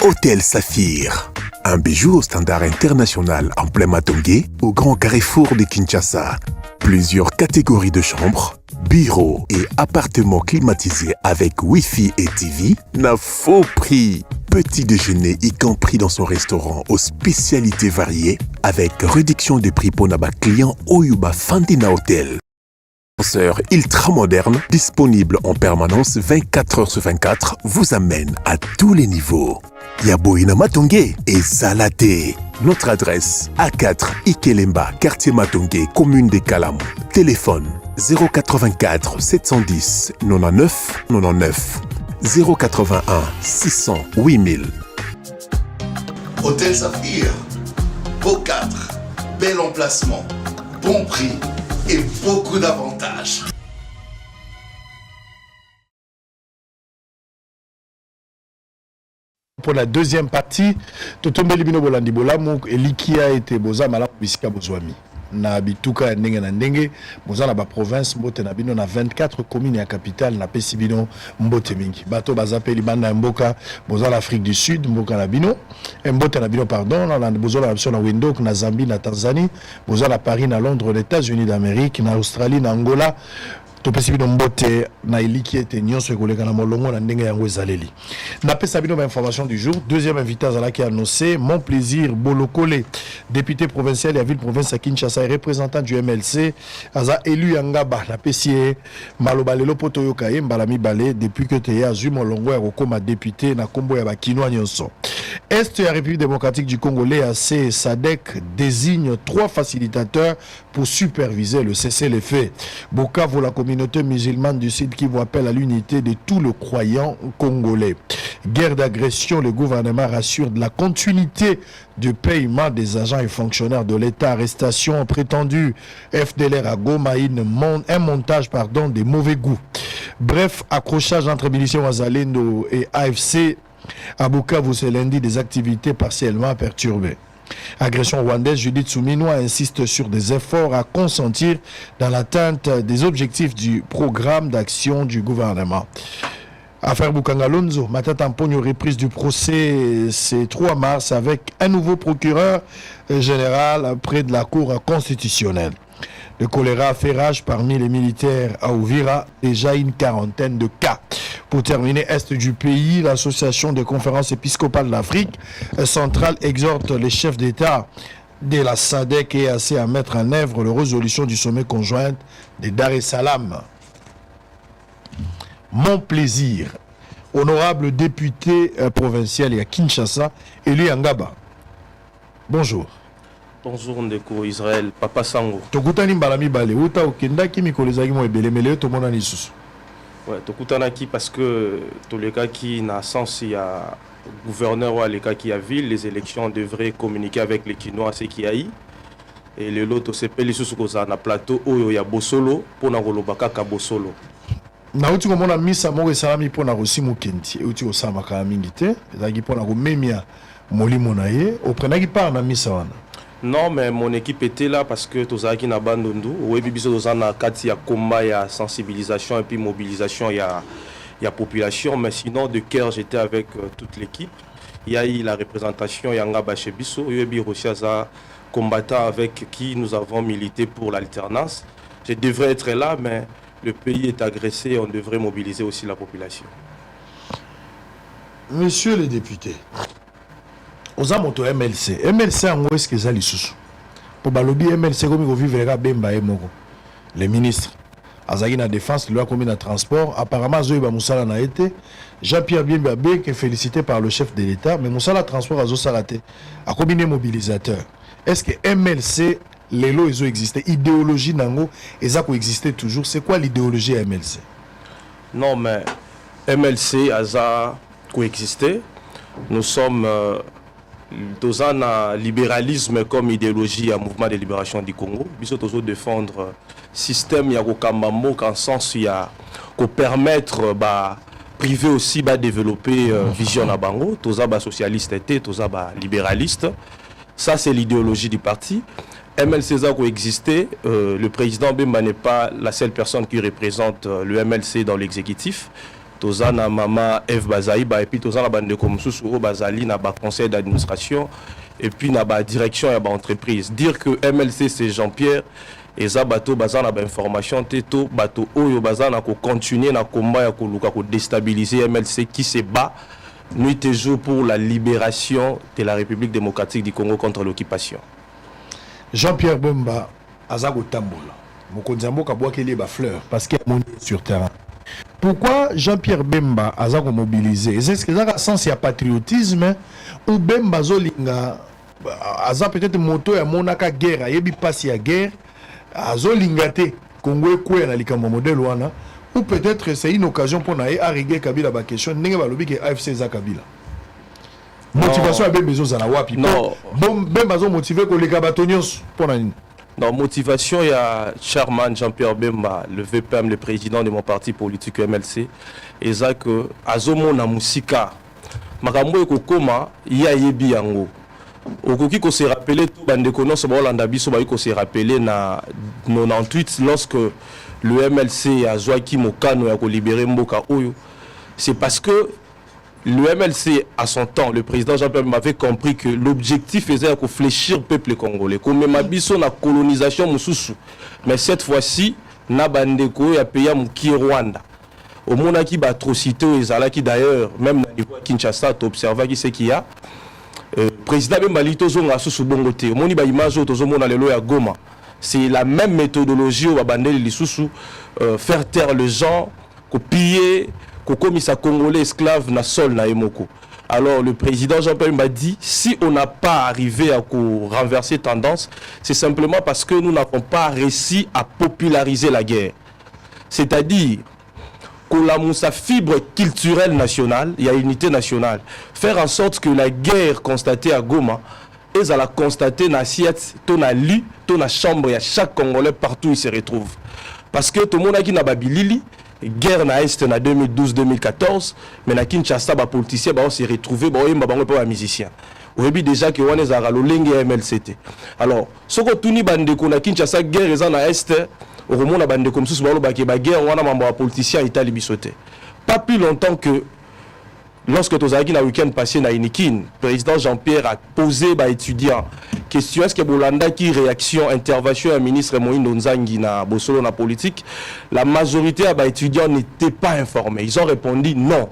Hôtel Saphir. Un bijou au standard international en plein Matongé, au grand carrefour de Kinshasa. Plusieurs catégories de chambres, bureaux et appartements climatisés avec Wi-Fi et TV n'a faux prix. Petit déjeuner y compris dans son restaurant aux spécialités variées avec réduction des prix pour Naba client Oyuba Fandina Hotel. Ascenseur ultra moderne, disponible en permanence 24 heures sur 24, vous amène à tous les niveaux. Yaboina Matongé et Salaté. Notre adresse A4 Ikelemba, quartier Matongé, commune des Kalamou. Téléphone 084 710 99 99 081 600 8000. Hôtel Saphir, beau 4, bel emplacement, bon prix et beaucoup d'avantages. Pour la deuxième partie, Totombe Libino Bolandi Bolamou et Likia était Boza Malam Bisika Bozwami. Na bituka ndenge na ndenge boza na ba province mbote na bino na 24 communes ya capitale na pesi bino mbote mingi bato bazapeli banda mboka boza l'Afrique du Sud mboka na bino mbote na bino pardon na boza la option na Windhoek na Zambie na Tanzanie boza na Paris na Londres les États-Unis d'Amérique na Australie na Angola topesi bino mbote na eliki ete nyonso ekoleka na molongo na ndenge yango ezaleli na pesa bino information du jour. Deuxième invité azalaki annoncé mon plaisir Bolokole, député provincial ya ville province à Kinshasa et représentant du MLC aza élu Yangaba na pesi maloba lelo poto yoka ye mbala mibale depuis que te azui molongo ya kokoma député na kombo ya bakinoa nyonso. Est ya République démocratique du Congo l'EAC SADC désigne 3 facilitateurs pour superviser le cessez-le-feu. Bukavu, la communauté musulmane du Sud qui vous appelle à l'unité de tout le croyant congolais. Guerre d'agression, le gouvernement rassure de la continuité du paiement des agents et fonctionnaires de l'État. Arrestation prétendue FDLR à Goma, un montage de mauvais goût. Bref, accrochage entre miliciens Wazalendo et AFC. À Bukavu, ce lundi, des activités partiellement perturbées. Agression rwandaise, Judith Souminois insiste sur des efforts à consentir dans l'atteinte des objectifs du programme d'action du gouvernement. Affaire Bukangalonzo, Matata Mpogno, reprise du procès, c'est 3 mars avec un nouveau procureur général près de la Cour constitutionnelle. Le choléra fait rage parmi les militaires à Ouvira, déjà une quarantaine de cas. Pour terminer, est du pays, l'association des conférences épiscopales d'Afrique centrale exhorte les chefs d'État de la SADC et EAC à mettre en œuvre la résolution du sommet conjoint de Dar es Salaam. Mon plaisir, honorable député provincial à Kinshasa, élu Yangaba. Bonjour. Bonjour Ndeko Israël, Papa Sango. Tokutani mbalami bale, uta okendaki mikolezaki mo ebelemele to mona lisusu. Ouais, tokutanaki parce que tous les cas qui n'a sens il y a gouverneur ou les cas qui a ville, les élections devraient communiquer avec les Kinois ce qui a eu. Et le lot c'est peli sous koza na plateau oyo ya Bosolo pour na kolobaka ka Bosolo. Na uti komona misa moko esalami pour na kosimu kenti, uti osama ka mingi te, ezaki pour na komemia molimo na ye, oprenaki part na misa wana. Non, mais mon équipe était là parce que Tozaki n'a pas d'ondu. Oui, biso tozana kati ya combat, ya sensibilisation et puis mobilisation, ya population. Mais sinon, de cœur, j'étais avec toute l'équipe. Il y a eu la représentation Yanga Bachebiso, Yobi Rochiaza, combattant avec qui nous avons milité pour l'alternance. Je devrais être là, mais le pays est agressé et on devrait mobiliser aussi la population. Monsieur le député, aux amoto MLC en où est-ce que ça les sous pour balobi MLC comme vous vivre bemba et moko les ministres azaki na défense loi commune de transport apparemment Zoïba Moussala n'a été Jean-Pierre Biemba qui est félicité par le chef de l'État mais Moussala transport a salaté a combiné mobilisateur. Est-ce que MLC les lots ils ont existé idéologie nango et ça existait toujours, c'est quoi l'idéologie MLC? Non mais MLC a coexisté. Nous sommes dans un libéralisme comme idéologie à mouvement de libération du Congo. Nous devons défendre le système Yakokambamo qu'en sens il y a qu'on permettre privé aussi développer vision à Bango. Tous les socialistes étaient, tous les libéralistes. Ça c'est l'idéologie du parti. MLC a coexisté. Le président Bemba n'est pas la seule personne qui représente le MLC dans l'exécutif. tozana mama Eve Bazaïba et puis tozana bande comme sous Bazali na ba conseil d'administration et puis na ba direction ya ba entreprise. Dire que MLC c'est Jean-Pierre et ça bateau bazana ba information teto bateau oyo bazana ko continuer na combat ya ko luka ko déstabiliser MLC qui se bat nuit et jour pour la libération de la République démocratique du Congo contre l'occupation. Jean-Pierre Bemba azago tambola. Mokonzambo kabwakeli ba fleur parce qu'il est monté sur terrain. Pourquoi Jean-Pierre Bemba azago mobilisé? Est-ce que ça a sens ya patriotisme ou Bemba zolinga aza peut-être moto ya monaka guerre yebi passe ya guerre azolingate Congo ekwe na likambo modèle wana ou peut-être c'est une occasion pour naé arriguer Kabila ba question ndenge balobi ke AFC za Kabila. Motivation ya Bemba zozala wapi? Non. Bemba zo motiver ko leka batonyos pour na nini? Non, motivation, il y a Charman Jean-Pierre Bemba, le VPM, le président de mon parti politique MLC, et ça que Azomo na musika, makambo eko koma ya yebi yango. Okoki ko se rappeler tout bande kono so Hollanda biso ba ko se rappeler na 98 lorsque le MLC a Joaki Mokano ya ko libérer Mboka Oyo. C'est parce que le MLC, à son temps, le président Jean-Pierre m'avait compris que l'objectif faisait de fléchir le peuple congolais. Comme Mabiso na colonisation Moussoussou. Mais cette fois-ci, na bandeko ya pays Mouki Rwanda. Au monde qui atrocité aux qui d'ailleurs, même dans niveau Kinshasa, tu observes qui c'est qu'il y a. Président Bembali Tozonga sous Bongote. Au monde ba image Tozomona lelo ya Goma. C'est la même méthodologie au bandel Lissousou, faire taire les gens, piller. Comme ça Congolais esclave na sol na Emoko. Alors le président Jean-Pierre m'a dit si on n'a pas arrivé à renverser tendance, c'est simplement parce que nous n'avons pas réussi à populariser la guerre. C'est-à-dire qu'on a sa fibre culturelle nationale, il y a unité nationale. Faire en sorte que la guerre constatée à Goma, et à la constater dans l'assiette, ton a lit, ton a chambre, il y a chaque Congolais partout où il se retrouve. Parce que tout le monde a qui n'a pas bilili. Guerre na Est na 2012-2014, mais na Kinshasa ba politicien ba on s'est retrouvé ba yemba bango pa musicien. Oyebi déjà que wana za ralo lenge MLCT. Alors, soko tuni bande ko na Kinshasa guerre za na Est, au remona bande comme sous ba lo ba ke ba guerre wana mambo ba politicien Italie bisoté. Pas plus longtemps que lorsque Tozaki na week-end passé na Inikin, président Jean-Pierre a posé ba étudiant question est-ce que Bolanda qui réaction intervention à ministre Moïndo Nzangi na Bosolo na politique, la majorité des étudiants n'étaient pas informés. Ils ont répondu non.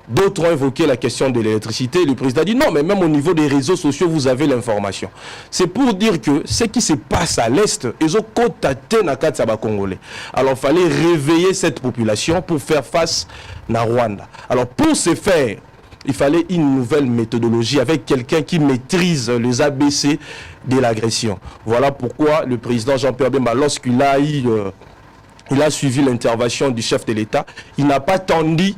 D'autres ont évoqué la question de l'électricité. Le président a dit non, mais même au niveau des réseaux sociaux, vous avez l'information. C'est pour dire que ce qui se passe à l'Est, ils ont contacté na Katsaba Congolais. Alors il fallait réveiller cette population pour faire face à Rwanda. Alors pour ce faire, il fallait une nouvelle méthodologie avec quelqu'un qui maîtrise les ABC de l'agression. Voilà pourquoi le président Jean-Pierre Bemba, lorsqu'il a il a suivi l'intervention du chef de l'État, il n'a pas attendu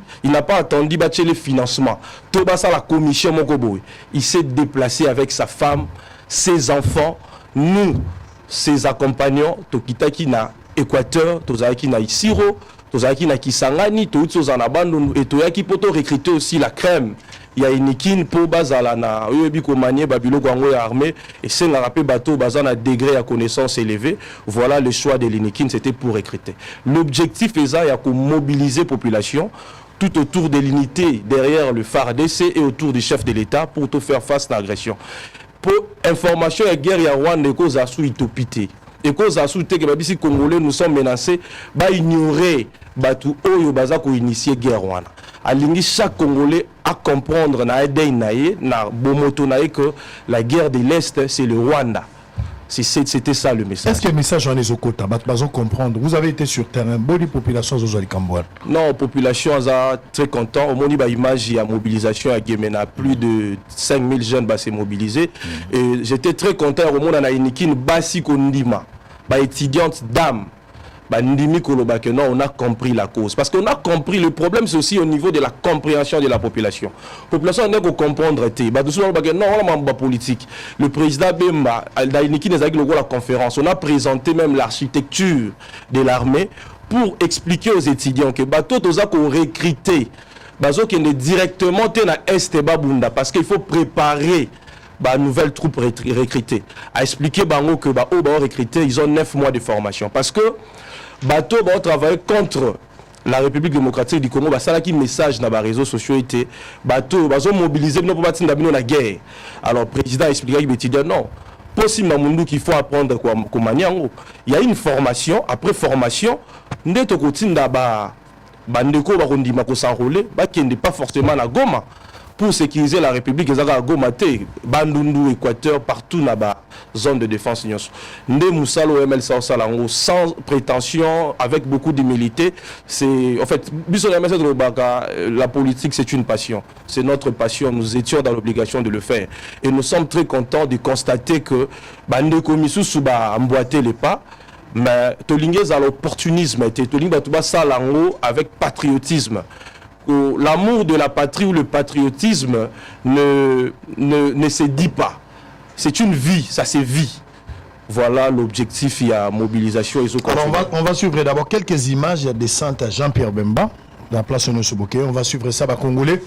battre les financements. Tout ça la commission Mokoboy. Il s'est déplacé avec sa femme, ses enfants, nous, ses accompagnants, Tokitaki na Équateur, Tozaki na Isiro, Tozaki na Kisangani, Toutsos en abandon, et Toyaki poto recruter aussi la crème. Il y a une équipe pour bazala na Uyebiko Manier Babilo Gwango armée et c'est la rappel bateau bazan à degré à connaissance élevé. Voilà le choix de l'Inikin, c'était pour recruter. L'objectif est ça, il y a qu'on mobiliser la population tout autour de l'unité derrière le FARDC et autour du chef de l'État pour tout faire face à l'agression. Pour information et guerre, il y a Rwanda et cause à sous itopité. Et cause à sous que les Congolais nous sommes menacés, bah ignorer Batu Oyo Baza ko initier guerre Rwanda. Alingi chaque Congolais à comprendre na aide naïe na bomoto naïe que la guerre de l'Est c'est le Rwanda. C'était ça le message. Est-ce que le message en est au quota? Bazon comprendre. Vous avez été sur terrain. Bonne population Zozali Kambouane. Non, population est très content. Au monde image il y a mobilisation à Guémena, plus de 5000 jeunes s'est mobilisés. Et j'étais très content au monde en Ainikin Basi Kondima, étudiante dame. Non, on a compris la cause. Parce qu'on a compris, le problème c'est aussi au niveau de la compréhension de la population. La population n'a qu'à comprendre. Non, on a politique. Le président Bemba, la conférence, on a présenté même l'architecture de l'armée pour expliquer aux étudiants que bateau qu'on recruté, qui est directement à Est Babunda, parce qu'il faut préparer nouvelles troupes recrutées. À expliquer que recruté, ils ont 9 mois de formation. Parce que bateau va travailler contre la République démocratique du Congo, ça qui message dans les réseaux sociaux était, bateau, bazo mobiliser pour battre la guerre. Alors, le président a expliqué qu'il dit non. Possible Mamundu qu'il faut apprendre comme il y a une formation, après formation, n'est au quotidien d'aba, bandeko barundi mako s'enrôler, qui n'est pas forcément la Goma. Pour sécuriser la République, ils ont Goma, Bandundu, Équateur, partout là-bas, zone de défense. Ndé Moussalo MLC sans prétention, avec beaucoup d'humilité. C'est, en fait, la politique, c'est une passion. C'est notre passion. Nous étions dans l'obligation de le faire. Et nous sommes très contents de constater que Bandeko Missou Souba a emboîté les pas. Mais Tolingé a l'opportunisme, Tolingé avec patriotisme. L'amour de la patrie ou le patriotisme ne se dit pas. C'est une vie, ça c'est vie. Voilà l'objectif, il y a mobilisation. Alors on va suivre d'abord quelques images. Il y a descente à Jean-Pierre Bemba, dans la place Sonosoboke. On va suivre ça, Congolais.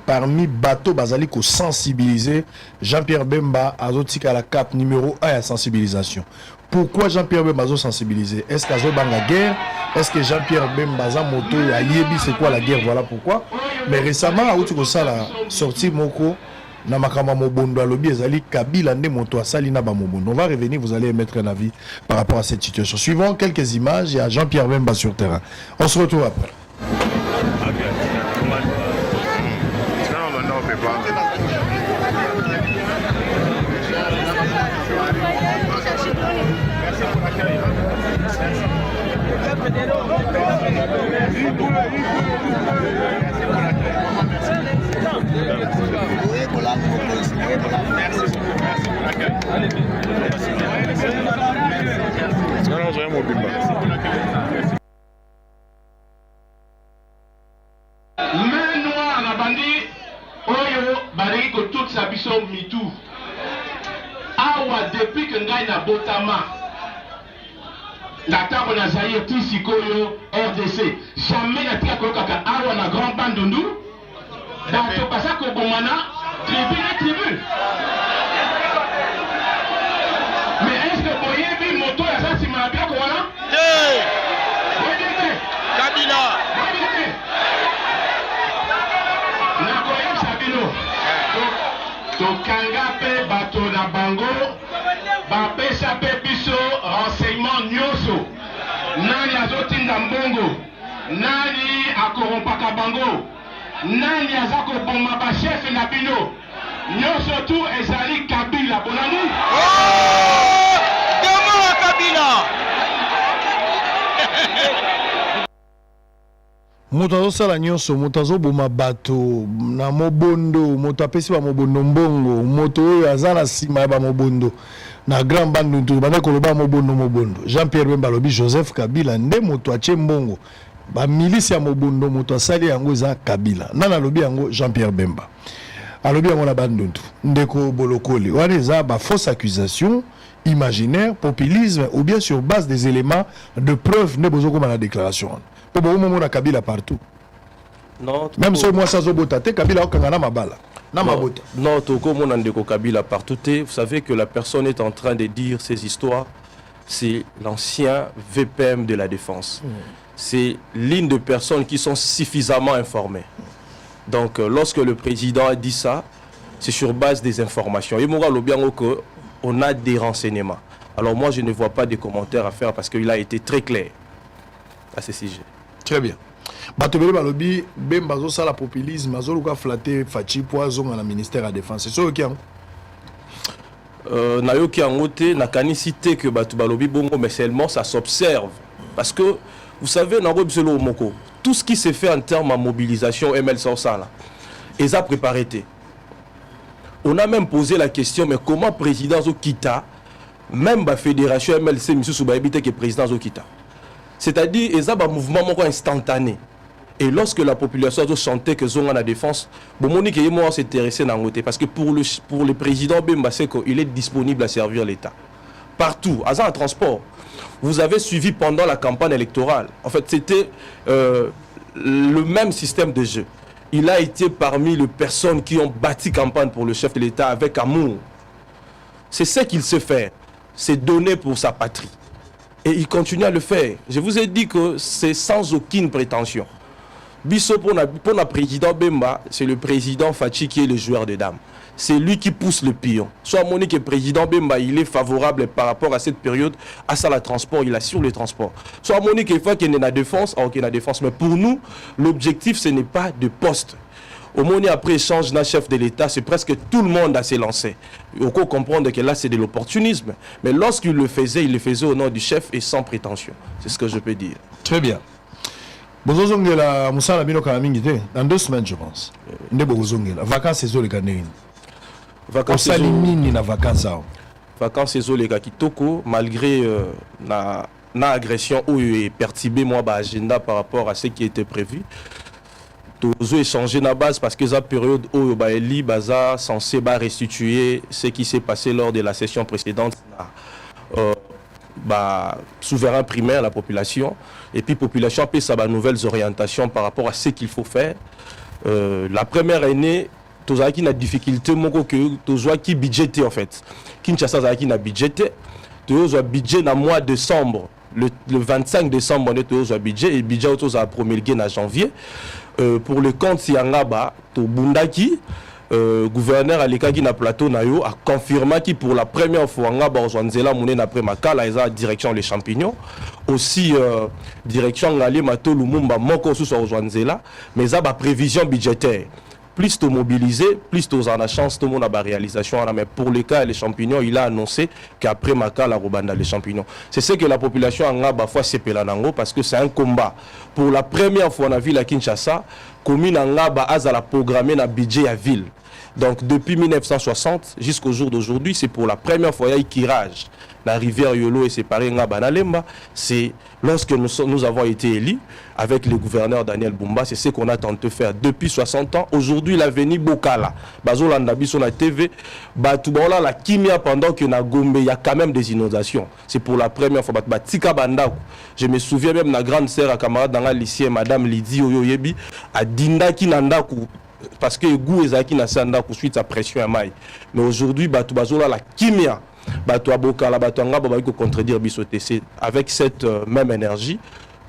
Parmi bateaux Bazali qui sensibiliser, Jean-Pierre Bemba a la cap numéro 1 à sensibilisation. Pourquoi Jean-Pierre Bemba a sensibilisé? Est-ce qu'il y a une guerre? Est-ce que Jean-Pierre Bemba a moto à Yebi? C'est quoi la guerre? Voilà pourquoi. Mais récemment, la sortie Moko, Namakama Mobondo à Lobi, Ezali Kabila Nde Moto à Salina Bamobondo. On va revenir, vous allez émettre un avis par rapport à cette situation. Suivant quelques images, il y a Jean-Pierre Bemba sur terrain. On se retrouve après. Main noire na bandi oyo bariki ko toute sa biso mitu awa depuis que ngai na botama na tabo na Zaire ti sikoyo RDC jamais na tika ko kaka awa na Grand Bandundu bato pasa ko bomana tribu na tribu. Mais est-ce que boyebi moto ya sa sima bien ko wana? Kabila tokanga pe bato na bango bapesa pe biso renseignement nyonso nani azotinda mbongo nani akorompaka bango nani aza koboma bashefe na bino nyonso tu ezali Kabila bonani demo Kabila. Moto azosala nyonso, moto azoboma bato na mobondo, moto apesi ba mobondo mbongo, moto oyo aza na sima ya ba mobondo na Grand Bandundu bana koloba mobondo. Jean-Pierre Bemba lobi Joseph Kabila nde moto atie mbongo ba milisi ya mobondo, moto asali yango eza Kabila. Nana lobi yango Jean-Pierre Bemba. Alobi yango na Bandundu ndeko bolokoli. Wana eza ba fausse accusation imaginaire, populisme ou bien sur base des éléments de preuve ne bozo comme la déclaration. On Kabila partout. Non, même si moi ça zobota te Kabila okangana mabala. Na mabota. Non, toko mon ndeko Kabila partout. Vous savez que la personne est en train de dire ces histoires. C'est l'ancien VPM de la défense. C'est l'une de personnes qui sont suffisamment informées. Donc lorsque le président a dit ça, c'est sur base des informations. Et moi on a des renseignements. Alors moi je ne vois pas de commentaires à faire parce qu'il a été très clair à ce sujet. Très bien. Batobele balobi Bemba zo sala populisme azoluka flatter Fachi Poison à la ministère de la défense. C'est ça qui nayoki angote nakanisité que batu balobi bongo mais seulement ça s'observe parce que vous savez na robselo moko tout ce qui se fait en termes de mobilisation MLC ça et ça préparé. On a même posé la question mais comment président Zokita même la fédération MLC monsieur Soubaïbité que président Zokita. C'est-à-dire, il y a un mouvement instantané. Et lorsque la population a chanté que Zonga la défense, Monique et moi s'intéressaient dans le parce que pour le président Bemba Seko, il est disponible à servir l'État. Partout, à un transport. Vous avez suivi pendant la campagne électorale. En fait, c'était le même système de jeu. Il a été parmi les personnes qui ont bâti campagne pour le chef de l'État avec amour. C'est ce qu'il sait faire. C'est donner pour sa patrie. Et il continue à le faire. Je vous ai dit que c'est sans aucune prétention. Bisso pour le président Bemba, c'est le président Fachi qui est le joueur de dames. C'est lui qui pousse le pion. Soit Monique est président Bemba, il est favorable par rapport à cette période, à ça, le transport, il assure le transport. Soit Monique, il faut qu'il y ait la défense, ok, la défense. Mais pour nous, l'objectif, ce n'est pas de poste. Au moment après échange d'un chef de l'État, c'est presque tout le monde à se lancer. Il faut comprendre que là, c'est de l'opportunisme. Mais lorsqu'il le faisait au nom du chef et sans prétention. C'est ce que je peux dire. Très bien. Bozozongela Moussa Labino Kalamingite, dans 2 semaines, je pense. Nde Bozozongela. Vacances, c'est les Ghanais. Vacances, c'est les gars qui toko, malgré la agression où il est perturbé moi agenda par rapport à ce qui était prévu. Tous échanger na base parce que la période où Eli baza censé restituer ce qui s'est passé lors de la session précédente. Souverain primaire la population et puis population peut sa nouvelles orientations par rapport à ce qu'il faut faire. La première année tous qui na difficulté moko que tous qui budgété en fait Kinshasa qui na budgété tous budget na mois de décembre le 25 décembre on est tous budget et budget tous a promulgué en janvier pour le compte Siangaba to Bundaki gouverneur Alekaki na plateau na yo a confirmé qui pour la première fois ngaba ozwanzela mounen après makala eza direction les champignons aussi direction ngali mato lumumba moko sous ozwanzela mais ça ba prévision budgétaire plus de mobiliser, plus de en a chance, tout le monde a la réalisation. Mais pour le cas des champignons, il a annoncé qu'après Maka, la Robanda, les champignons. C'est ce que la population a parfois s'épelle parce que c'est un combat. Pour la première fois dans la ville à Kinshasa, commune Angaba a programmé un budget à ville. Donc depuis 1960 jusqu'au jour d'aujourd'hui, c'est pour la première fois qu'il y a un tirage. La rivière Yolo est séparée Ngaba Nalemba. C'est lorsque nous avons été élus avec le gouverneur Daniel Bumba, c'est ce qu'on a tenté de faire depuis 60 ans. Aujourd'hui, l'avenir Bokala, Bazolanda Biso na TV, Batoubaola la Kimia pendant que na Gombe, il y a quand même des inondations. C'est pour la première fois. Batika Bandaku. Je me souviens même de la grande sœur à camarade dans le lycée, Madame Lydie Oyoyebi, à Dindaki Nandaku. Parce que Gou Ezaki n'a pas suite à pression à maille. Mais aujourd'hui, Batoubazola la Kimia. Contredire Bissotc avec cette même énergie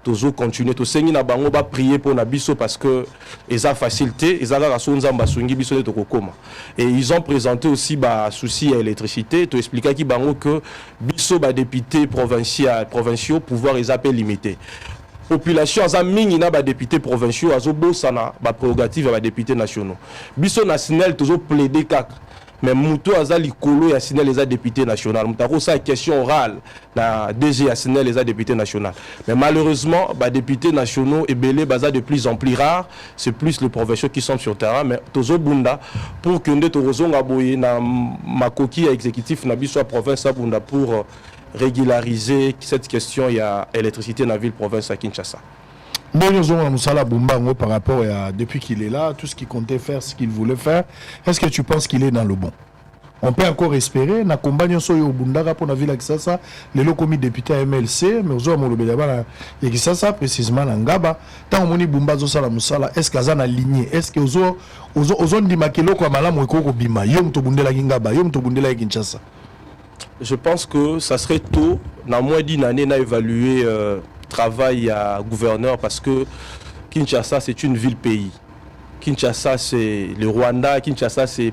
toujours continuer to sengi na bango ba prier pour na biso parce que ils ont facilité ils ont sonzamba sungi biso to kokoma et ils ont présenté aussi ba souci à l'électricité to expliquer ki bango que biso ba député provinciaux pouvoir ils appellent limité population aza mingi na ba député provinciaux azo bosana ba prérogative ba député nationaux biso national toujours plaider kaka. Mais Moutou Azali Kolo et signé les députés nationaux. Moutako ça question orale na DG a signé les députés nationaux. Mais malheureusement, les députés nationaux et belé baza de plus en plus rares. C'est plus les provinciaux qui sont sur le terrain. Mais Tozo Bunda pour que nous Tozo Ngaboye na makoki exécutif na soit province à Bunda pour régulariser cette question. Il y a électricité dans la ville province à Kinshasa. Par rapport à depuis qu'il est là, tout ce qu'il comptait faire, ce qu'il voulait faire, est-ce que tu penses qu'il est dans le bon? On peut encore espérer. Na combat soyo bundara pour la ville à Kisasa, les locaux députés à MLC, mais aux hommes et Kisasa précisément Ngaba. Tant on moni bumba zo sala musala, est-ce que ça aligné? Est-ce que aux di makelo kwa malamu eko bima yom to bundela Ngaba, yom to bundela Kinshasa? Je pense que ça serait tôt, dans moins d'une année, n'a évalué travail à gouverneur parce que Kinshasa c'est une ville-pays. Kinshasa c'est le Rwanda, Kinshasa c'est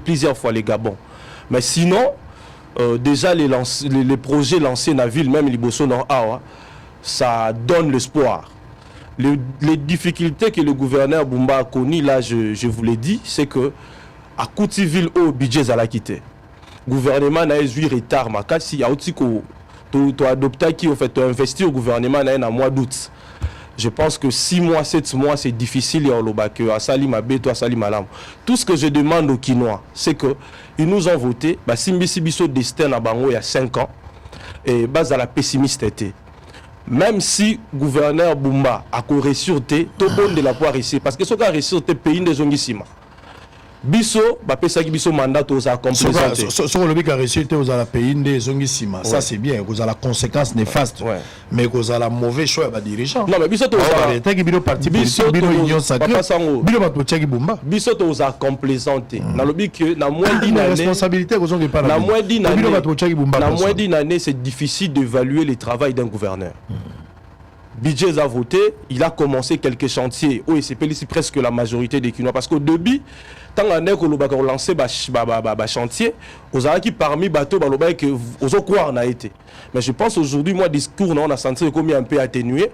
plusieurs fois les Gabon. Mais sinon, déjà les projets lancés dans la ville, même Liboso Nord Awa, ça donne l'espoir. Les difficultés que le gouverneur Bumba a connues, là je vous l'ai dit, c'est que à Koutiville au budget à la quitter. Le gouvernement n'a eu retard, mais si il y a aussi tu as adopté qui, en fait, tu as investi au gouvernement en mois d'août. Je pense que 6 mois, 7 mois, c'est difficile à Salima B, à Salima Lam. Tout ce que je demande aux Kinois, c'est qu'ils nous ont voté, Simbi Sibiso Destin à Bango il y a 5 ans, et base à la pessimiste était. Même si le gouverneur Bumba a réussi, tout le monde de la poire ici, parce que ce qui a réussi, c'est le pays des Zongisima. biso bapesaki biso mandat aux complémentés. Sur le bic a reçu aux la pays des zongisima. Ça c'est bien, vous avez la conséquence néfaste. Mais vous avez la mauvaise choix à dirigeant. Non mais biso to ça qui bino parti politique bino union sacrée. Bino ba to tchaki bomba. Biso to za complémenté. Na lobi que na moins d'une année responsabilité que ont pas na moins d'une année. Bino ba to tchaki bomba. Na moins d'une année, c'est difficile d'évaluer le travail d'un gouverneur. Budget a voté, il a commencé quelques chantiers. Oui, c'est presque la majorité des Kinois. Parce qu'au début, tant qu'on a lancé des chantiers, aux qui parmi les bateaux, aux autres n'a été. Mais je pense aujourd'hui, moi, discours, on a senti comme un peu atténué.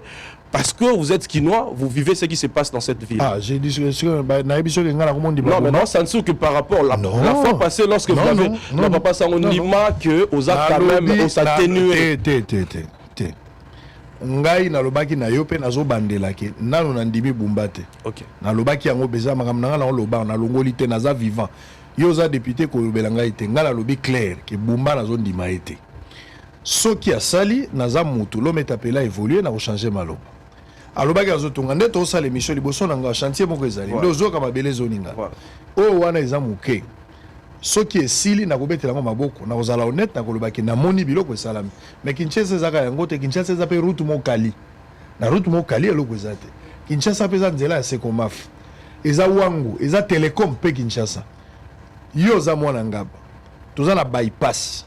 Parce que vous êtes Kinois, vous vivez ce qui se passe dans cette ville. Ah, j'ai dit non, mais non, ça ne que par rapport à la fois passée, lorsque vous avez non, papa Sangondima, que aux actes quand même, on s'atténué. Ngai na lobaki na yo pe nazo bandela ke nanu na ndimi bumbate. OK. Na lobaki yango beza makam na ngala loba na longoli te naza vivant. Yo za député ko lobela ngai te ngala lobi clair ke bumba nazo ndima ete. Soki asali naza mutu lo metapela évoluer na ko changer maloba. Alobaki azo tunga ndeto osala émission liboso na nga chantier moko ezali. Ndo zo ka mabele zoninga. O wana eza muke. Soki esili na kobetela ngo maboko na kozala honnête na kolobaki na moni biloko esalami mais Kinshasa ezaka yango te Kinshasa eza pe route mokali na route mokali eloko eza te Kinshasa pe eza nzela ya Sekomaf eza wangu eza Telecom pe Kinshasa yo za mwana ngaba toza na bypass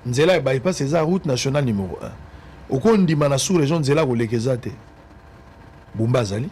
nzela ya bypass eza route nationale numéro 1 okondima na sous région nzela kolekeza te Bumba zali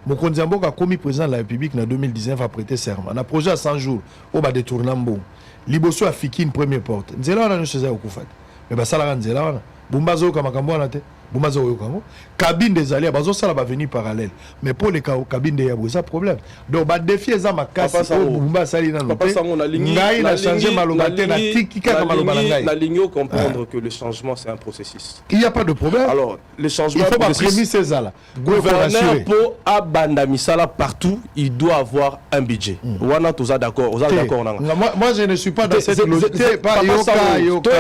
Mokonzi Mboka commis président de la République en 2019 a prêté serment. On a projet à 100 jours, on va détourner Mbo. Liboso a fiki une première porte. Nzela wana nous faisait au Koufat. Mais bah ça la nzela wana. Bumba zo kama kambo na te. Bumba zo kango. Cabine des alliés, bazo ça la va venir parallèle. Mais pour les cabines des yabou, ça problème. Donc bah défier ça ma casse au Bumba sali na noté. Ngai na changer malobate na tikika kama malobana ngai. La ligne comprendre que le changement c'est un processus. Il n'y a pas de problème. Alors, le changement il faut pas prémiser ça là. Gouverneur pour abanda misala partout, il doit avoir un budget. Wana toza d'accord, on est d'accord na. Moi je ne suis pas dans cette logique pas yoka.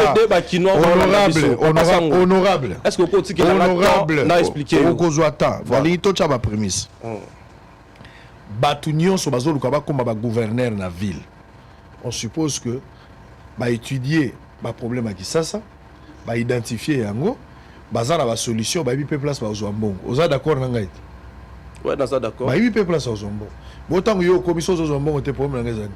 Honorable. Est-ce que vous continuez honorable n'a expliqué okozwata valingi tocha ba prémisse batu nyonso bazoluka bakoma ba gouverneur na ville on suppose que ba étudier ba problème à Kisasa ba identifier yango bazana ba solution ba bipe place ba ozwambongo oza d'accord na ngai ouais naza d'accord ba bipe place ozwambongo botango yo commission ozwambongo te problème na ngai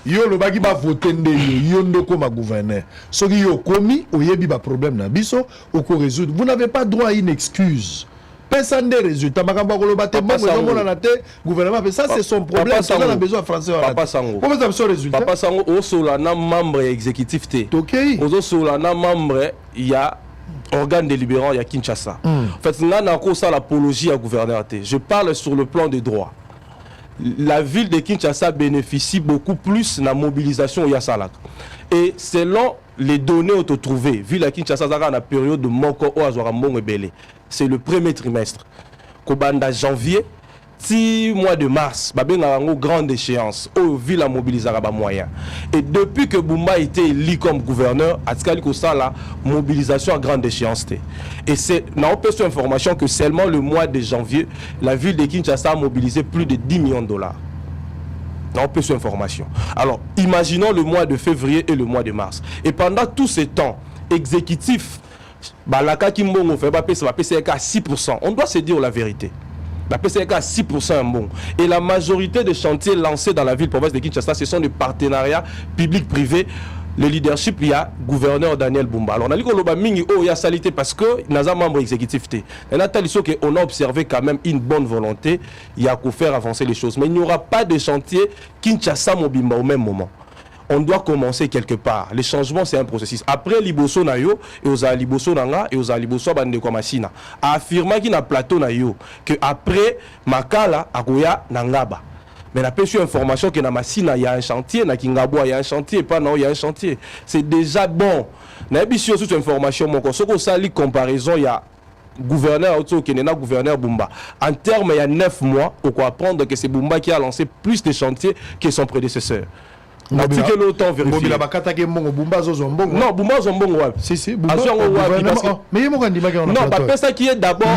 yo le bagi ba voter nde yo ndoko ma gouverneur soki yo komi oyebi ba problème na biso oko résoudre vous n'avez pas droit à une excuse personne des résultats makamba ko loba te bongo mona na te gouvernement mais ça c'est son problème ça a besoin français papa sango comment ça son résultat papa sango o sola na membre exécutif te OK o sola na membre il y a organe délibérant il y a Kinshasa en fait là na ko ça l'apologie à gouverneur te je parle sur le plan des droits. La ville de Kinshasa bénéficie beaucoup plus de la mobilisation Yassalak. Et selon les données autotrouvées, ville de Kinshasa dans la période de Moko Oazouarambon et Belé, c'est le premier trimestre. Kobanda janvier, 6 mois de mars, il y a une grande échéance où la ville a mobilisé les moyens. Et depuis que Bumba a été élu comme gouverneur, il y a la mobilisation à grande échéance. Et c'est dans une information que seulement le mois de janvier, la ville de Kinshasa a mobilisé plus de 10 millions de dollars. Dans une information. Alors, imaginons le mois de février et le mois de mars. Et pendant tout ce temps, exécutif, Balaka Kimbongo fait à 6%. On doit se dire la vérité. La PCK à 6% bon. Et la majorité des chantiers lancés dans la ville province de Kinshasa, ce sont des partenariats publics-privés. Le leadership, il y a gouverneur Daniel Bumba. Alors, on a dit qu'il y a salité parce que nous avons un membre exécutif. On a observé quand même une bonne volonté. Il y a qu'à faire avancer les choses. Mais il n'y aura pas de chantier Kinshasa Mobimba au même moment. On doit commencer quelque part. Le changement, c'est un processus. Après Liboso Nayo, et aux Liboso Nanga, et aux Liboso Bande Kwamasina, a affirmé qu'il y a un plateau Nayo, que après Makala, Agoya, Nangaba. Mais la pêche information que na Masina, il y a un chantier, na Kingabwa, il y a un chantier, pas non, il y a un chantier. C'est déjà bon. Na Ebisio, toute information, mon conseil, ça, la comparaison, il y a gouverneur gouverneur Bumba. En termes, il y a 9 mois, on peut apprendre que c'est Bumba qui a lancé plus de chantiers que son prédécesseur. Non, Bumba Zombongo. Si, si, Bumba mais il y a non, pas ça qui est d'abord.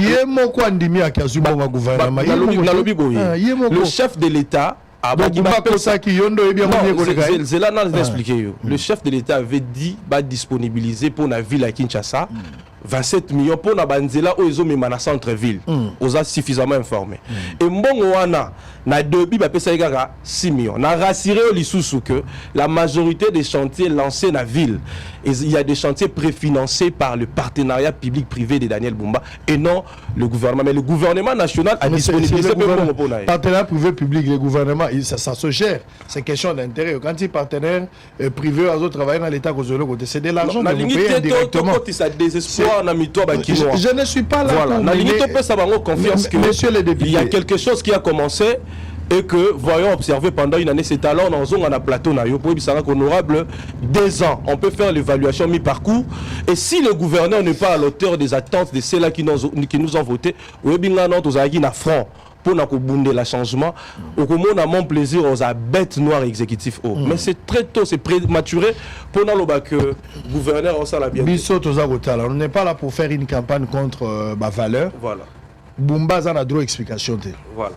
Le chef de l'État Donc, c'est là que expliqué. Le chef de l'État avait dit va disponibiliser pour la ville à Kinshasa 27 millions pour la banzela où ils ont mis dans centre-ville. Ils ont suffisamment informé. Et bon, na début ba pesa 6 millions. Na rassuré au que la majorité des chantiers lancés dans la ville, il y a des chantiers préfinancés par le partenariat public-privé de Daniel Bumba et non le gouvernement. Mais le gouvernement national a disponibilisé le partenariat privé-public, le gouvernement, ça se gère. C'est question d'intérêt. Quand il est partenaire privé, ils travaillent dans l'État, c'est de l'argent que vous payez indirectement. Je ne suis pas là pour Monsieur le député, il y a quelque chose qui a commencé et que voyons observer pendant une année ces talents dans un plateau honorable 2 ans. On peut faire l'évaluation mi-parcours et si le gouverneur n'est pas à l'auteur des attentes de ceux-là qui nous ont voté, on a front pour nous la changement, on a mon plaisir aux bêtes noires exécutifs. Mais c'est très tôt, c'est prématuré pour nous que le gouverneur en la bien. On n'est pas là pour faire une campagne contre ma valeur. Voilà. Bumba a droit d'explication. Voilà.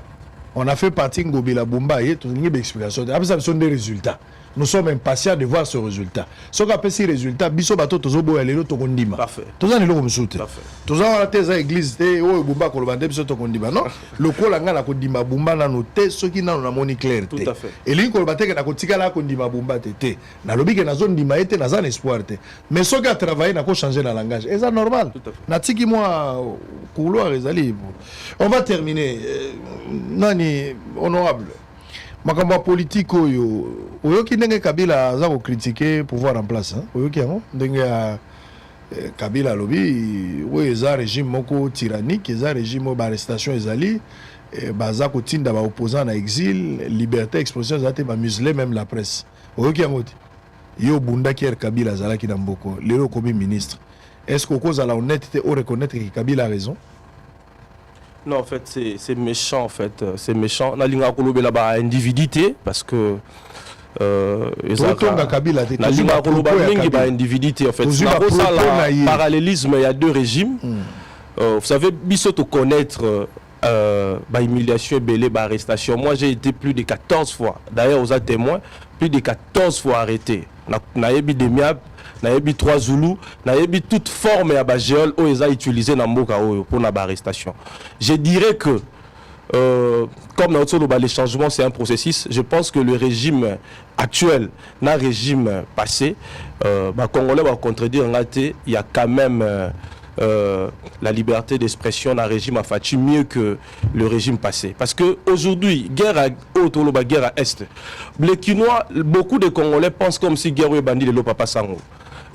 On a fait partie de Ngobila Bumba et tout le monde explication. Après ça, ce sont des résultats. Nous sommes impatients de voir ce résultat. Ce qu'on appelle ces résultats, biso bato tozobo ya lelo tokondima. Parfait. Toza ni loko msute. Parfait. Toza wana teza église te o Bumba ko lobande biso tokondima. Non, lokola nga na kondima Bumba na noté ce qui na moni clair. Tout à fait. Et li ko lobate ke na kotika la kondima Bumba te. Na lobi ke na zone ndima ete na zan espoir te. Mais ce qui a travaillé na ko changer la langage. Et ça normal. Na tiki moi couloir ezali. On va terminer. Nani honorable. Makambo politique oyo ki ndenge Kabila za ko critiquer pouvoir en place oyo ki yango ndenge Kabila lobi oyo eza régime moko tyrannique eza régime ba arrestation ezali baza ko tinda ba opposant na exil liberté expression ezate ba museler même la presse oyo ki yango yo bunda ki Kabila zala ki na mboko lelo comme ministre est-ce que cause à la honnêteté au reconnaître que Kabila a raison? Non, en fait, c'est méchant, en fait. C'est méchant. On a l'inga là-bas individuité, parce que... individuité, en fait. Parallélisme, il y a 2 régimes. Vous savez, Bissoto connaître humiliation et arrestation. Moi, j'ai été plus de 14 fois. D'ailleurs, aux témoins, plus de 14 fois arrêté. Nayebi Demiab, Nayebi 3 Zoulou, Nayebi toute forme à Bagéol où ils ont utilisé dans Mboka pour l'arrestation. Je dirais que, comme dans les changements, c'est un processus. Je pense que le régime actuel, le régime passé, Congolais va contredire, il y a quand même la liberté d'expression dans le régime a fait mieux que le régime passé. Parce qu'aujourd'hui, guerre à Est, les Kinois, beaucoup de Congolais pensent comme si guerre est bandit de Papa Sango.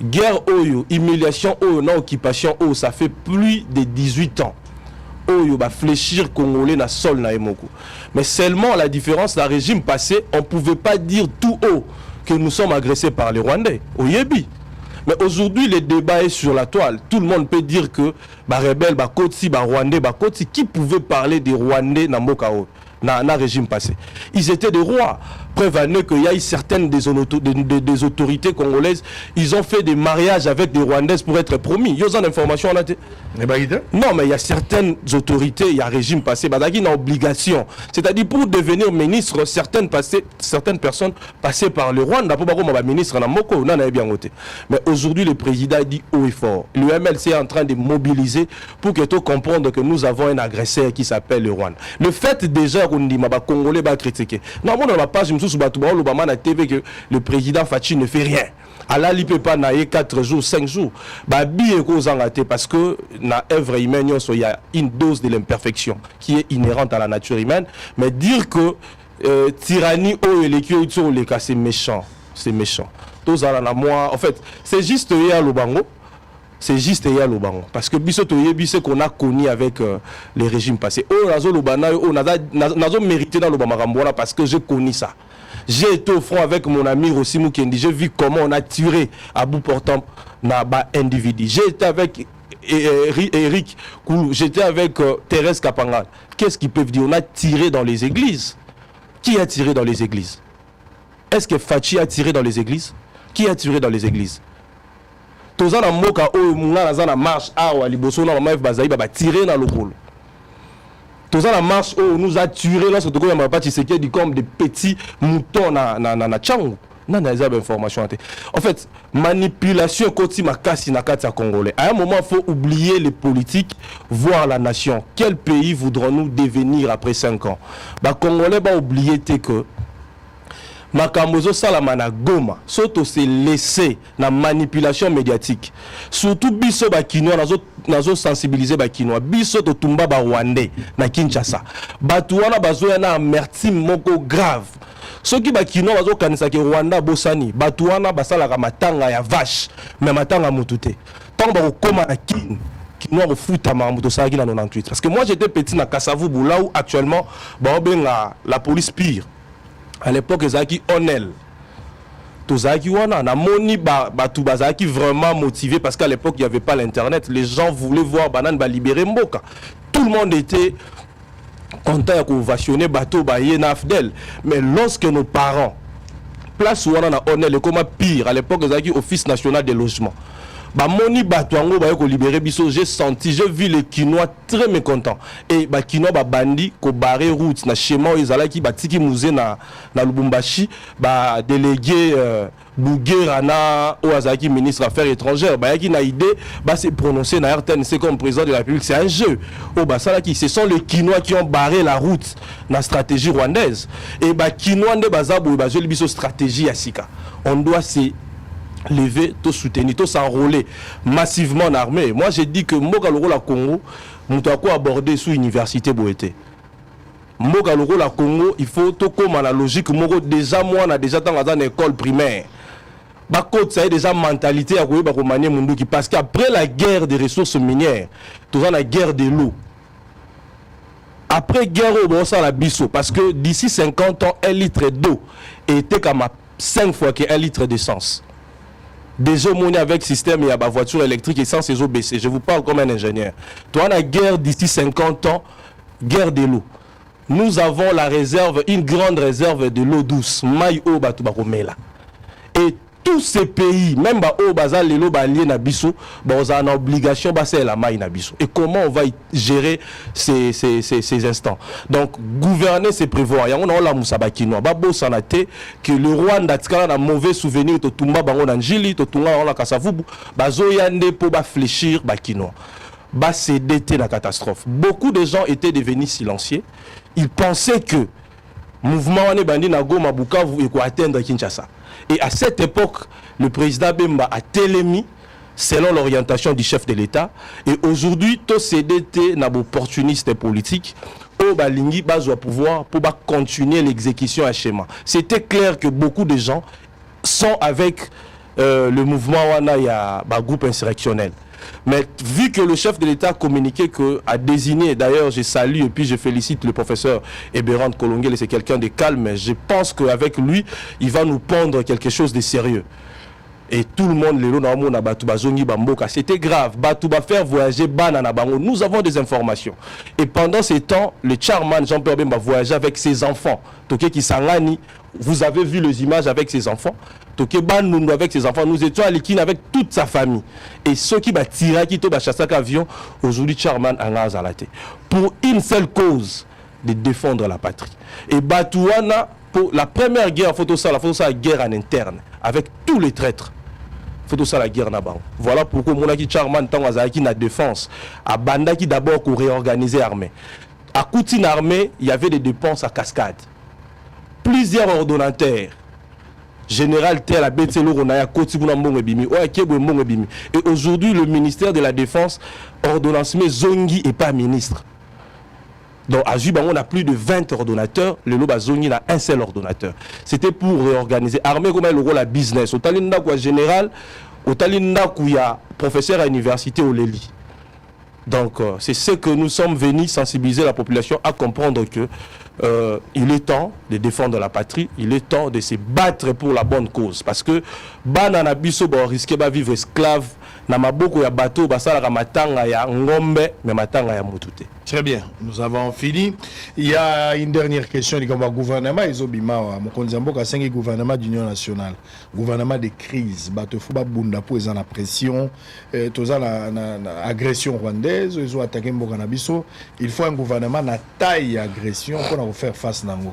Guerre Oyo, humiliation Oyo, non occupation Oyo, ça fait plus de 18 ans. Oyo va fléchir Congolais na sol na emoko. Mais seulement la différence, le régime passé, on ne pouvait pas dire tout haut que nous sommes agressés par les Rwandais. Oyebi. Mais aujourd'hui, le débat est sur la toile. Tout le monde peut dire que les rebelles, les Kotsi, les Rwandais, les Kotsi, qui pouvait parler des Rwandais dans le régime passé? Ils étaient des rois. Preuve à nous qu'il y a eu certaines des autorités congolaises, ils ont fait des mariages avec des Rwandaises pour être promis. Il y a une information là. Non, mais il y a certaines autorités, il y a un régime passé, il y a une obligation. C'est-à-dire pour devenir ministre, certaines personnes passaient par le Rwanda pour être ministre dans Moko. Mais aujourd'hui, le président dit haut et fort. Le MLC est en train de mobiliser pour que tout comprendre que nous avons un agresseur qui s'appelle le Rwanda. Le fait déjà qu'on dit que les Congolais vont critiquer. Non, dans la page, sous Obama na TV que le président Fachi ne fait rien. Allah li peut pas naïe 4 jours, 5 jours. Bah bien parce que na œuvre humaine il y a une dose de l'imperfection qui est inhérente à la nature humaine. Mais dire que tyrannie ou les cas c'est méchant, c'est méchant. Tous moi en fait c'est juste hier le bango. C'est juste hier le bango parce que biso ce qu'on a connu avec les régimes passés. Oh nazo lobana on a mérité dans le bamarambola parce que j'ai connu ça. J'ai été au front avec mon ami Rossi Mukendi. J'ai vu comment on a tiré à bout portant Naba individu. J'ai été avec Eric Koulou. J'étais avec Thérèse Kapangal. Qu'est-ce qu'ils peuvent dire? On a tiré dans les églises. Qui a tiré dans les églises? Est-ce que Fachi a tiré dans les églises? Qui a tiré dans les églises? Tozana Moka o Mungana Zana marche awa liboso na mama Bazaï ba tirer dans le rôle. Tout ça, la marche, nous a tué lorsque tu as pas Tshisekedi comme des petits moutons na Tchango. Non, non, information. En fait, manipulation côté makasi na kati congolais. À un moment, il faut oublier les politiques, voir la nation. Quel pays voudrons-nous devenir après 5 ans? Bah, Congolais va oublier que Makambozo Salamana Goma, surtout c'est laissé la manipulation médiatique. Surtout biso ba Kinois nazo sensibiliser ba Kinois. Biso to tumba ba Rwandais na Kinshasa. Batuana bazoya na amertume moko grave. Ceux qui bakino bazo kanisa ke Rwanda bosani batuana basala ka matanga ya vache mais matanga mutute tant ba koma na kino refuta ma muto sagi na 98 parce que moi j'étais petit na Kasavubu là où actuellement ba benga la police pire à l'époque ezaki Onel tozaki wana na moni batu bazaki vraiment motivé parce qu'à l'époque il y avait pas l'internet, les gens voulaient voir banane ba libérer Mboka, tout le monde était content à ovationner bateau baye na Afdel. Mais lorsque nos parents place où on a honneur comme pire à l'époque ils office national des logements ba moni bato ngo ba ko libérer biso, j'ai vu les Kinois très mécontents et ba Kinois ba bandi ko barrer route na schéma ezala ki batiki musée na Lubumbashi ba délégué Bouguerana ou Azaki ministre affaires étrangères ba yaki na idée ba se prononcer na RTNC comme président de la République, c'est un jeu. Oh ba ça qui ce sont les Kinois qui ont barré la route na stratégie rwandaise et ba Kinois nde bazabo ba jeli biso stratégie ya sika. On doit se lever, tout soutenir, tout s'enrôler massivement en armée. Moi j'ai dit que Mboka Loro la Congo, nous doit aborder sous université Boété. Mboka Loro la Congo, il faut tout comme la logique. Moko déjà moi on a déjà dans une école primaire. Bakot ça y est déjà mentalité à quoi manier munduki parce qu'après la guerre des ressources minières, tout ça la guerre de l'eau. Après guerre au Bossa la bisso parce que d'ici 50 ans 1 litre d'eau était comme 5 fois que 1 litre d'essence. Déjà, on est avec système et à voiture électrique et sans ces eaux baissées. Je vous parle comme un ingénieur. Toi, on a guerre d'ici 50 ans, guerre de l'eau. Nous avons la réserve, une grande réserve de l'eau douce. Maï o batubakomela. Et tous ces pays, même au bazal l'eau balien na biso, on a une obligation c'est la maï na biso. Et comment on va gérer ces instants? Donc gouverner c'est prévoir. On a la musabakino, babo sanate que le Rwanda tkala na mauvais souvenir to tumba bango na njili, to tumba la Kasavubu, bazo yande po ba fléchir bakino. Ba céder la catastrophe. Beaucoup de gens étaient devenus silencieux. Ils pensaient que mouvement ane bandi na Goma Bukavu et quoi atteindre Kinshasa. Et à cette époque, le président Bemba a télémis selon l'orientation du chef de l'État. Et aujourd'hui, tout CDT n'a pas opportuniste politique. Au Balingi, doit pouvoir pour continuer l'exécution à schéma. C'était clair que beaucoup de gens sont avec le mouvement Wana ya groupe insurrectionnel. Mais vu que le chef de l'État a communiqué a désigné, d'ailleurs je salue et puis je félicite le professeur Eberand Kolongele, c'est quelqu'un de calme, je pense qu'avec lui, il va nous pondre quelque chose de sérieux. Et tout le monde, c'était grave. Faire voyager nous avons des informations. Et pendant ces temps, le chairman Jean-Pierre Bemba voyageait avec ses enfants. Vous avez vu les images avec ses enfants. Avec ses enfants, nous étions à Likine avec toute sa famille. Et ceux qui tiraient qui chassaient avion, aujourd'hui, chairman a zalaté. Pour une seule cause, de défendre la patrie. Et Batouana, pour la première guerre, il faut ça la guerre en interne, avec tous les traîtres. Il faut ça la guerre là-bas. Voilà pourquoi Monaki Charman Tangazaki na défense. À Bandaki d'abord pour réorganiser l'armée. À Koutine armée, il y avait des dépenses à cascade. Plusieurs ordonnateurs. Général tel à Betelo Ronaya Kotibuna Mbongebimi. Et aujourd'hui, le ministère de la Défense ordonnance mais Zongi et pas ministre. Donc à Juba, on a plus de 20 ordonnateurs. Le Loba Zongi a un seul ordonnateur. C'était pour réorganiser. Armée comme le rôle à business. Au Talinda quoi général, au Talinda il y a professeur à l'université au Leli. Donc c'est ce que nous sommes venus sensibiliser la population à comprendre que il est temps de défendre la patrie, il est temps de se battre pour la bonne cause. Parce que banana biso ba risquer de vivre esclave na maboko ya bateau basala matanga ya ngombe mais matanga ya mutute. Très bien, nous avons fini. Il y a une dernière question du gouvernement Ezobima Mokonzamboka 5 gouvernement d'union nationale, gouvernement de crise, bateau fuba bunda pour en pression, toza na agression rwandaise. rwandaise, ils ont attaqué Mbokanabiso. Il faut un gouvernement na taille agression pour faire face à nango.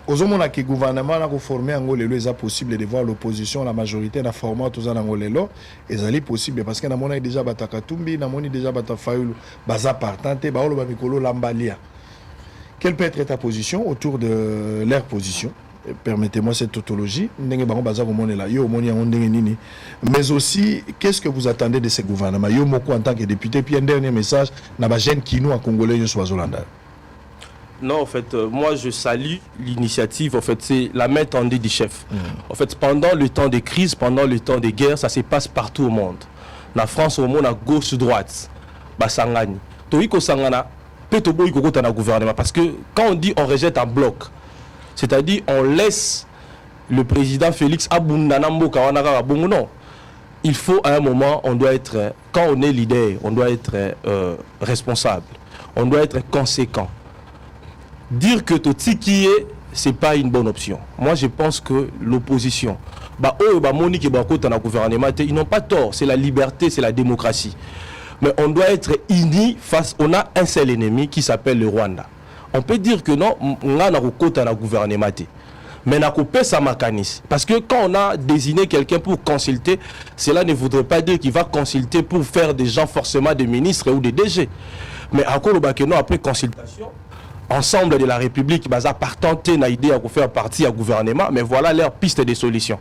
Aux hommes qui gouvernement a formé en Angolelo, il est possible de voir l'opposition, la majorité, la format tous en Angolelo, et c'est possible parce que na mona déjà batakatumbi, na moni déjà batafaulu, baza partante, baolo bamikolo lambalia. Quelle peut être ta position autour de leur position? Permettez-moi cette tautologie. Mais aussi, qu'est-ce que vous attendez de ce gouvernement? Yo moko en tant que député, puis un dernier message, na ba jeune Kino en Congolais, soit Zolanda. Non, en fait, moi je salue l'initiative. En fait, c'est la main tendue du chef. En fait, pendant le temps des crises, pendant le temps des guerres, ça se passe partout au monde. La France, au monde, à gauche, droite, Basangani. Toiko Sangana, Petobo Ikoko na gouvernement. Parce que quand on dit on rejette en bloc, c'est-à-dire on laisse le président Félix Abundanambo Kawanaka Bongo, non. Il faut à un moment, on doit être, quand on est leader, on doit être responsable. On doit être conséquent. Dire que Totiki c'est pas une bonne option. Moi, je pense que l'opposition, ils n'ont pas tort. C'est la liberté, c'est la démocratie. Mais on doit être unis face. On a un seul ennemi qui s'appelle le Rwanda. On peut dire que non, on a un gouvernement. Mais on a ça mécanisme. Parce que quand on a désigné quelqu'un pour consulter, cela ne voudrait pas dire qu'il va consulter pour faire des gens forcément des ministres ou des DG. Mais après consultation, ensemble de la République, a partenté une idée à faire partie du gouvernement, mais voilà leur piste de solution.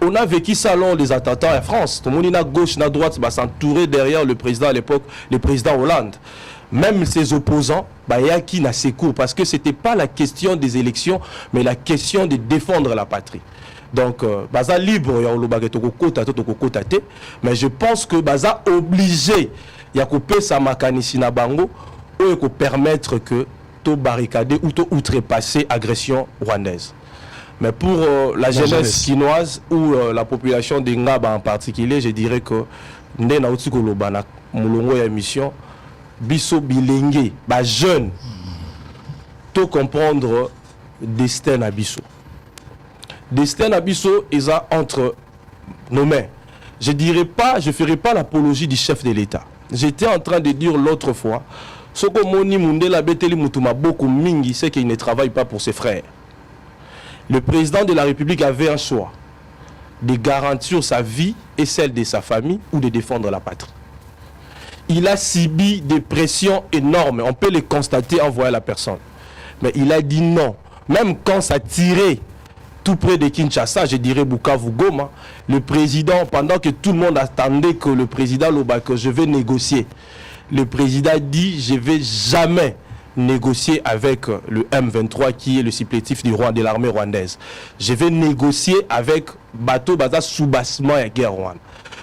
On a vécu ça lors des attentats en France. Tout le monde à gauche, à droite, s'entourer derrière le président à l'époque, le président Hollande. Même ses opposants, il y a qui n'a ses cours, parce que ce n'était pas la question des élections, mais la question de défendre la patrie. Donc, baza libre, mais je pense que baza obligé, il y a coupé sa mécanisme na bango, pour permettre que barricader ou outrepasser agression rwandaise. Mais pour la jeunesse chinoise ou la population de Ngaba en particulier, je dirais que Ndena Utsikoloba na mulongo ya mission biso bilenge ba jeune to comprendre destin à biso. Destin à biso est entre nos mains. Je dirais pas, je ferai pas l'apologie du chef de l'État. J'étais en train de dire l'autre fois, ce que Moni Mundela Beteli Mutuma beaucoup mingi, c'est qu'il ne travaille pas pour ses frères. Le président de la République avait un choix de garantir sa vie et celle de sa famille ou de défendre la patrie. Il a subi des pressions énormes, on peut les constater en voyant la personne. Mais il a dit non, même quand ça tirait tout près de Kinshasa, je dirais Bukavu Goma, le président, pendant que tout le monde attendait que le président Loba, que je vais négocier, le président dit je ne vais jamais négocier avec le M23 qui est le supplétif de l'armée rwandaise. Je vais négocier avec Bateau Baza sous-bassement et guerre rwanda.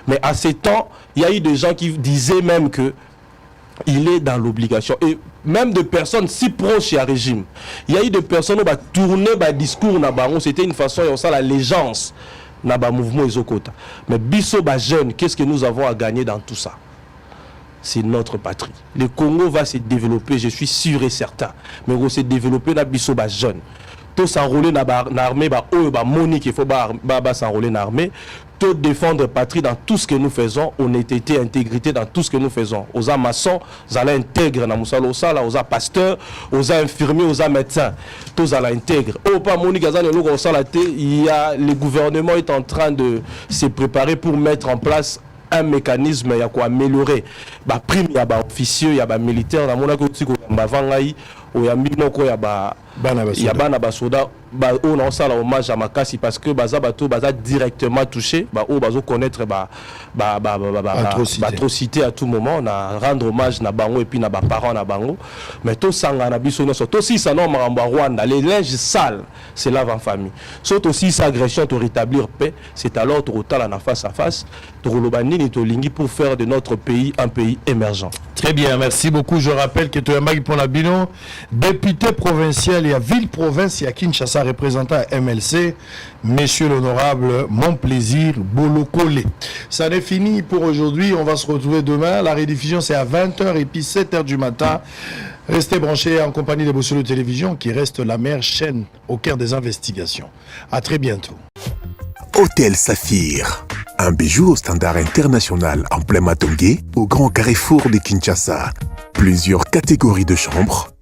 Mais à ce temps, il y a eu des gens qui disaient même que il est dans l'obligation. Et même de personnes si proches à régime. Il y a eu des personnes qui ont tourné le discours. C'était une façon de faire la légence dans le mouvement Ezokota. Mais Bisso jeune, qu'est-ce que nous avons à gagner dans tout ça? C'est notre patrie. Le Congo va se développer, je suis sûr et certain. Mais on va se développer dans Bisso jeune. Tout s'enrôler dans l'armée, il faut s'enrôler dans l'armée. Tout défendre la patrie dans tout ce que nous faisons, honnêteté, intégrité dans tout ce que nous faisons. Aux maçons, aux intègres dans Moussalo Sala, aux pasteurs, aux infirmiers, aux médecins. Tous à l'intègre. Il y a le gouvernement est en train de se préparer pour mettre en place un mécanisme il y a quoi améliorer ba prime il y a ba officier il y a ba militaire na mona ko tiko mbavangai o ya minoko ya ba bana basoda ba on a ça hommage à Makasi parce que baza bato baza directement touché ba o bazo connaître atrocité à tout moment na rendre hommage na bango et puis na ba parents na bango mais to sanga na biso no to si ça non marambo Rwanda les linges sales c'est lave en famille sauf aussi sa agression pour rétablir paix c'est alors total en face à face Torolobani Tolingi pour faire de notre pays un pays émergent. Très bien, merci beaucoup. Je rappelle que Toyamagi Ponabino, député provincial et à ville-province et à Kinshasa, représentant à MLC, monsieur l'honorable Mon Plaisir Bolokole. Ça n'est fini pour aujourd'hui. On va se retrouver demain. La rediffusion, c'est à 20h et puis 7h du matin. Restez branchés en compagnie de Bossolo Télévision qui reste la meilleure chaîne au cœur des investigations. À très bientôt. Hôtel Saphir, Un bijou au standard international en plein Matongé, au grand carrefour de Kinshasa. Plusieurs catégories de chambres,